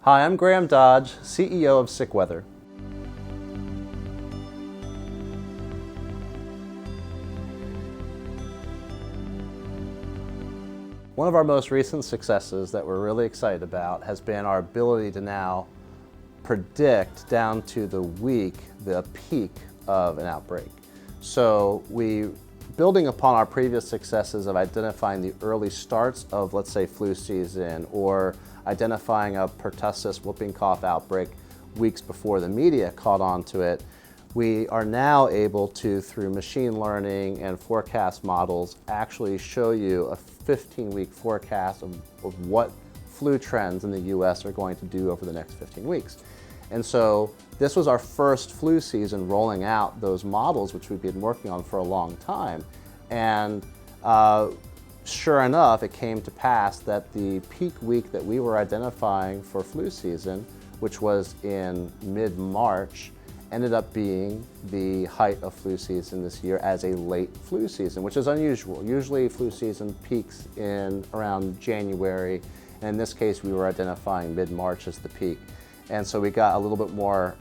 Hi, I'm Graham Dodge, CEO of Sickweather. One of our most recent successes that we're really excited about has been our ability to now predict down to the week the peak of an outbreak. So building upon our previous successes of identifying the early starts of, let's say, flu season, or identifying a pertussis whooping cough outbreak weeks before the media caught on to it, we are now able to, through machine learning and forecast models, actually show you a 15-week forecast of what flu trends in the US are going to do over the next 15 weeks. And so this was our first flu season rolling out those models, which we've been working on for a long time. And sure enough, it came to pass that the peak week that we were identifying for flu season, which was in mid-March, ended up being the height of flu season this year as a late flu season, which is unusual. Usually flu season peaks in around January, and in this case we were identifying mid-March as the peak. And so we got a little bit more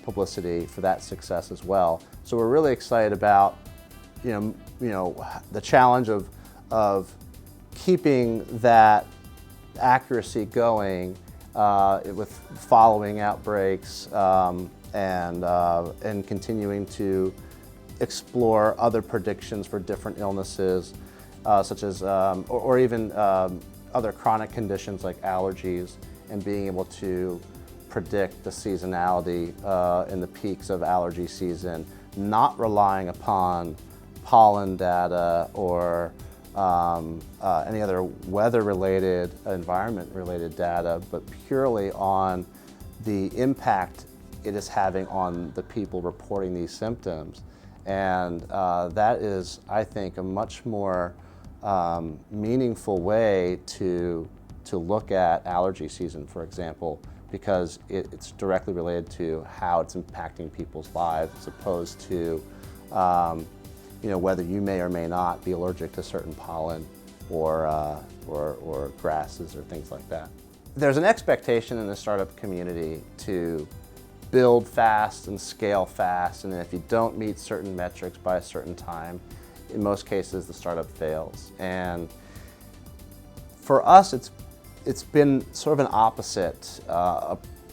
publicity for that success as well. So we're really excited about the challenge of keeping that accuracy going with following outbreaks and continuing to explore other predictions for different illnesses, such as or even other chronic conditions like allergies, and being able to predict the seasonality in the peaks of allergy season, not relying upon pollen data or any other weather-related, environment-related data, but purely on the impact it is having on the people reporting these symptoms. And that is, I think, a much more meaningful way to look at allergy season, for example, because it's directly related to how it's impacting people's lives, as opposed to whether you may or may not be allergic to certain pollen or grasses or things like that. There's an expectation in the startup community to build fast and scale fast, and if you don't meet certain metrics by a certain time, in most cases the startup fails. And for us, it's been sort of an opposite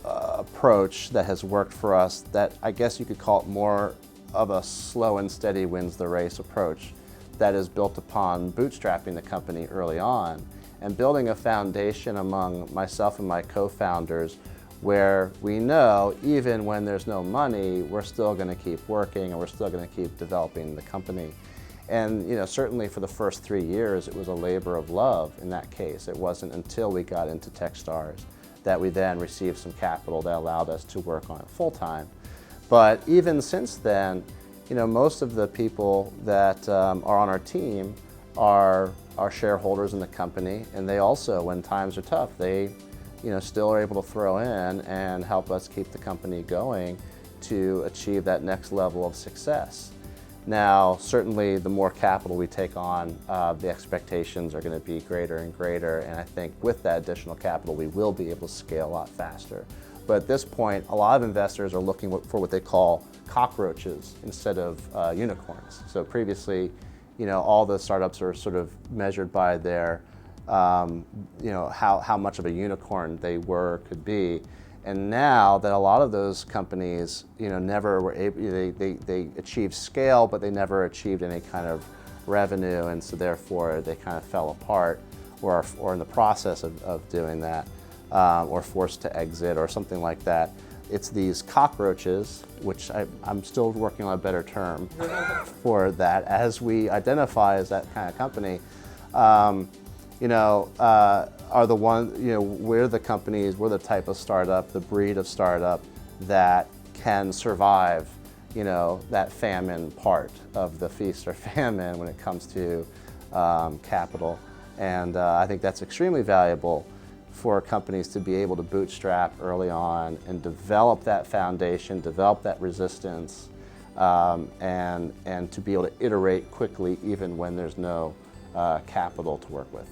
approach that has worked for us, that I guess you could call it more of a slow and steady wins the race approach that is built upon bootstrapping the company early on and building a foundation among myself and my co-founders where we know even when there's no money, we're still going to keep working and we're still going to keep developing the company. And certainly for the first 3 years, it was a labor of love in that case. It wasn't until we got into Techstars that we then received some capital that allowed us to work on it full time. But even since then, most of the people that are on our team are shareholders in the company, and they also, when times are tough, they still are able to throw in and help us keep the company going to achieve that next level of success. Now, certainly the more capital we take on, the expectations are going to be greater and greater, and I think with that additional capital we will be able to scale a lot faster. But at this point, a lot of investors are looking for what they call cockroaches instead of unicorns. So previously, all the startups are sort of measured by their how much of a unicorn they could be. And now that a lot of those companies, never were able, they achieved scale, but they never achieved any kind of revenue, and so therefore they kind of fell apart, or in the process of doing that, or forced to exit or something like that. It's these cockroaches, which I'm still working on a better term for that, as we identify as that kind of company. Are the one, we're the companies, we're the type of startup, the breed of startup that can survive, that famine part of the feast or famine when it comes to capital. And I think that's extremely valuable for companies to be able to bootstrap early on and develop that foundation, develop that resistance, and to be able to iterate quickly even when there's no capital to work with.